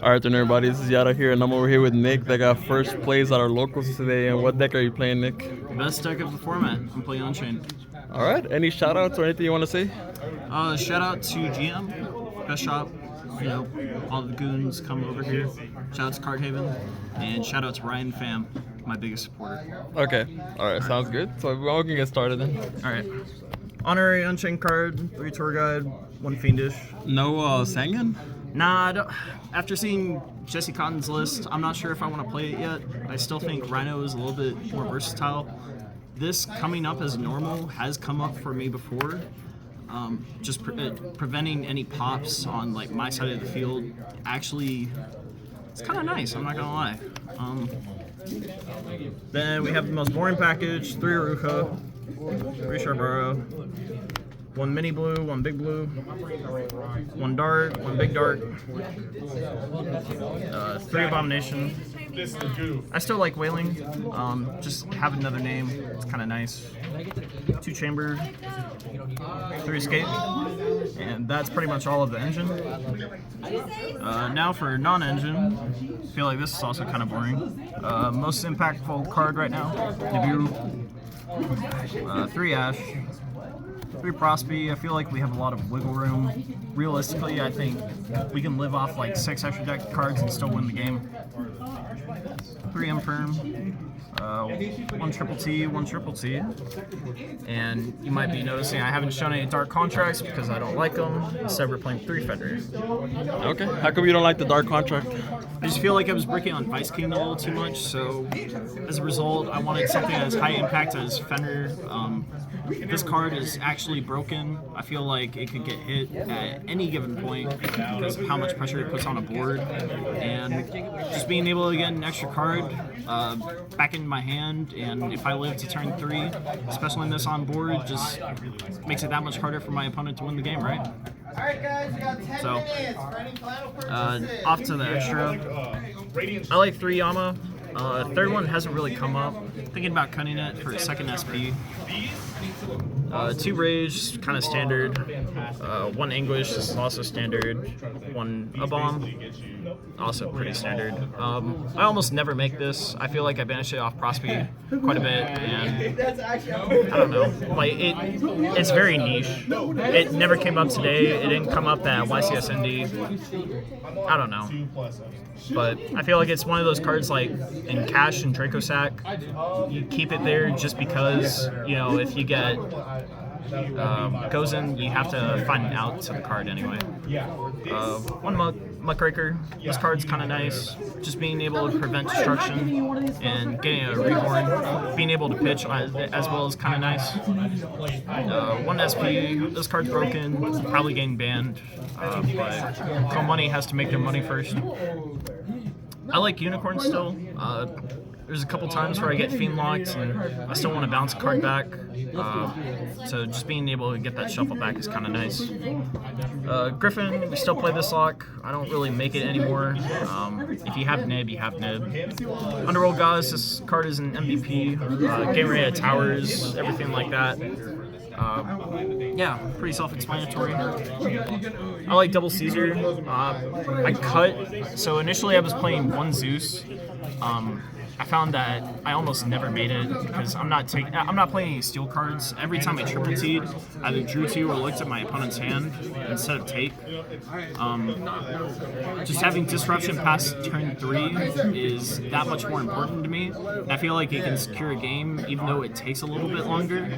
All right, then everybody, this is Yada here, and I'm over here with Nick that got first place at our locals today. And what deck are you playing, Nick? Best deck of the format. I'm playing Unchained. All right, any shout outs or anything you want to say? Shout out to GM, best shop. You know, all the goons come over here. Shout out to Card Haven, and shout out to Ryan Pham, my biggest supporter. Okay, all right, sounds good. So we can get started then. All right. Honorary Unchained card, 3 tour guide, 1 fiendish. No Sangan? Nah, I don't, after seeing Jesse Cotton's list, I'm not sure if I want to play it yet. I still think Rhino is a little bit more versatile. This coming up as normal has come up for me before. Just preventing any pops on like my side of the field. Actually, it's kind of nice. I'm not gonna lie. Then we have the most boring package: 3 Aruka, 3 Sharbaro, 1 mini blue, 1 big blue, 1 dart, 1 big dart, 3 abomination. I still like whaling. Just have another name. It's kind of nice. 2 chamber, 3 escape, and that's pretty much all of the engine. Now for non-engine, I feel like this is also kind of boring. Most impactful card right now, Nibiru. 3 Ash, 3 Prosby. I feel like we have a lot of wiggle room. Realistically, I think we can live off like 6 extra deck cards and still win the game. 3 Infirm, 1 triple T, 1 triple T. And you might be noticing I haven't shown any dark contracts because I don't like them. Instead, we're playing 3 Fender. Okay, how come you don't like the dark contract? I just feel like I was breaking on Vice King a little too much, so as a result, I wanted something as high impact as Fender. If this card is actually broken, I feel like it could get hit at any given point because of how much pressure it puts on a board. And just being able to get an extra card back in my hand, and if I live to turn 3, especially in this on board, just makes it that much harder for my opponent to win the game, right? Alright guys, we got 10 So, minutes for any final purposes. off to the extra. I like 3 Yama. Third one hasn't really come up. Thinking about cutting it for a second SP. 2 Rage, kind of standard. 1 Anguish, this is also standard. 1 A-Bomb, also pretty standard. I almost never make this. I feel like I banish it off Prosby quite a bit, and I don't know. Like it's very niche. It never came up today. It didn't come up at YCSND. I don't know. But I feel like it's one of those cards like in Cash and Draco Sack, you keep it there just because, you know, if you get goes in, you have to find an out to the card anyway. 1 Muckraker. This card's kind of nice. Just being able to prevent destruction and getting a reborn. Being able to pitch as well is kind of nice. 1 SP. This card's broken. Probably getting banned. But Call Money has to make their money first. I like Unicorn still. There's a couple times where I get Fiend locked and I still want to bounce a card back. So just being able to get that shuffle back is kind of nice. Griffin, we still play this lock. I don't really make it anymore. If you have Nib, you have Nib. Underworld Goddess, this card is an MVP. Game Rate Towers, everything like that. Yeah, pretty self-explanatory. I like Double Caesar. I cut. So initially I was playing 1 Zeus. I found that I almost never made it because I'm not playing any steel cards. Every time I triple T'd, I either drew 2 or looked at my opponent's hand instead of take. Just having disruption past turn 3 is that much more important to me. And I feel like it can secure a game even though it takes a little bit longer.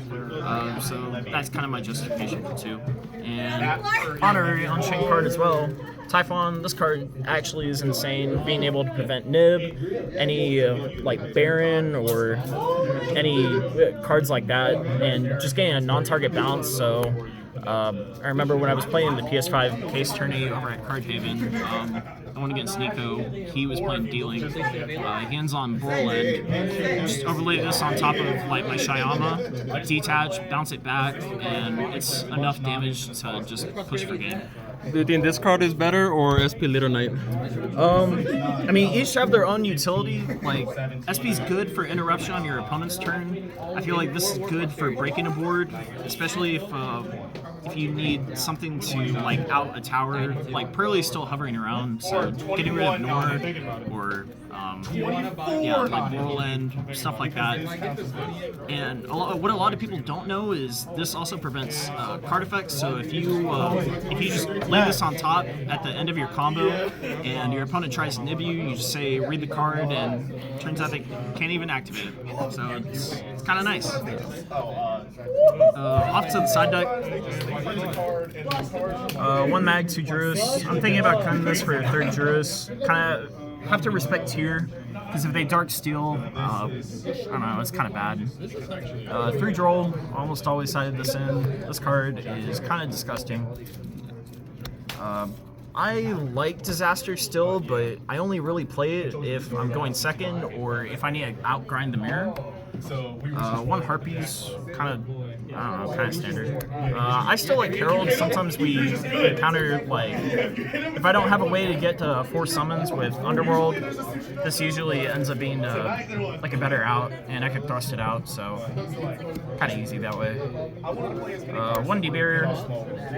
So that's kind of my justification for 2. And honorary Unchained card as well. Ty-phon, this card actually is insane. Being able to prevent Nib, any like Baron or any cards like that, and just getting a non-target bounce. So I remember when I was playing the PS5 case tourney over at Card Haven, the one against Nico, he was playing dealing, hands on Borland. Just overlay this on top of like my Shyama, detach, bounce it back, and it's enough damage to just push for game. Do you think this card is better or SP Little Knight? I mean, each have their own utility. Like, SP's good for interruption on your opponent's turn. I feel like this is good for breaking a board, especially if if you need something to like out a tower, like Pearlie's still hovering around, so getting rid of Nor or like Whirlwind, stuff like that. And what a lot of people don't know is this also prevents card effects. So if you just leave this on top at the end of your combo, and your opponent tries to nib you, you just say read the card, and turns out they can't even activate it. So it's kind of nice. Off to the side deck. 1 mag, 2 Juris. I'm thinking about cutting this for 3rd Juris. Kind of have to respect tier, because if they Dark Steel, I don't know, it's kind of bad. 3 Droll, almost always sided this in. This card is kind of disgusting. I like Disaster still, but I only really play it if I'm going second or if I need to outgrind the mirror. 1 Harpies, kind of standard. I still like Herald. Sometimes we counter, like, if I don't have a way to get to 4 summons with Underworld, this usually ends up being like a better out, and I could thrust it out, so kind of easy that way. 1 D-Barrier.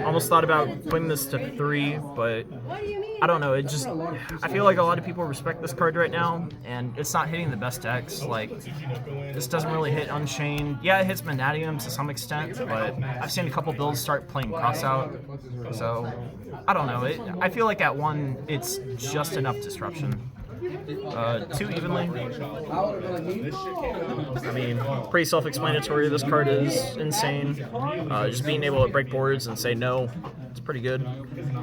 Almost thought about putting this to 3, but I don't know, I feel like a lot of people respect this card right now, and it's not hitting the best decks. Like, this doesn't really hit Unchained. Yeah, it hits Vanadium to some extent, but I've seen a couple builds start playing Crossout, so I don't know. I feel like at 1, it's just enough disruption. 2 evenly. I mean, pretty self-explanatory. This card is insane. Just being able to break boards and say no, it's pretty good.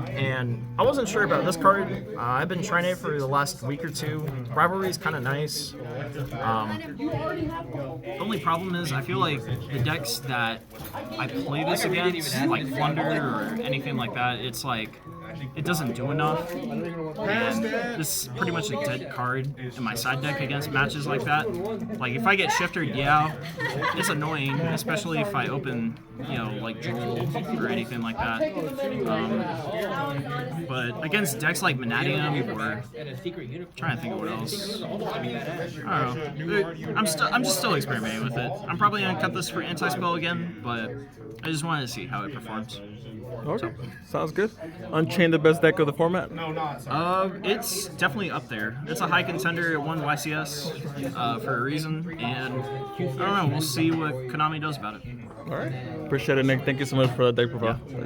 And I wasn't sure about this card. I've been trying it for the last week or 2. Rivalry is kind of nice. The only problem is I feel like the decks that I play this against, like Flunder or anything like that, it's like it doesn't do enough, and this is pretty much a dead card in my side deck against matches like that. Like, if I get shifted, yeah, it's annoying, especially if I open, like Droll or anything like that. But against decks like Vanadium, or trying to think of what else. I don't know. I'm just still experimenting with it. I'm probably gonna cut this for anti-spell again, but I just wanted to see how it performs. Okay, sounds good. Unchained, the best deck of the format? It's definitely up there. It's a high contender. It won YCS for a reason, and I don't know. We'll see what Konami does about it. All right. Appreciate it, Nick. Thank you so much for that deck profile. Yeah.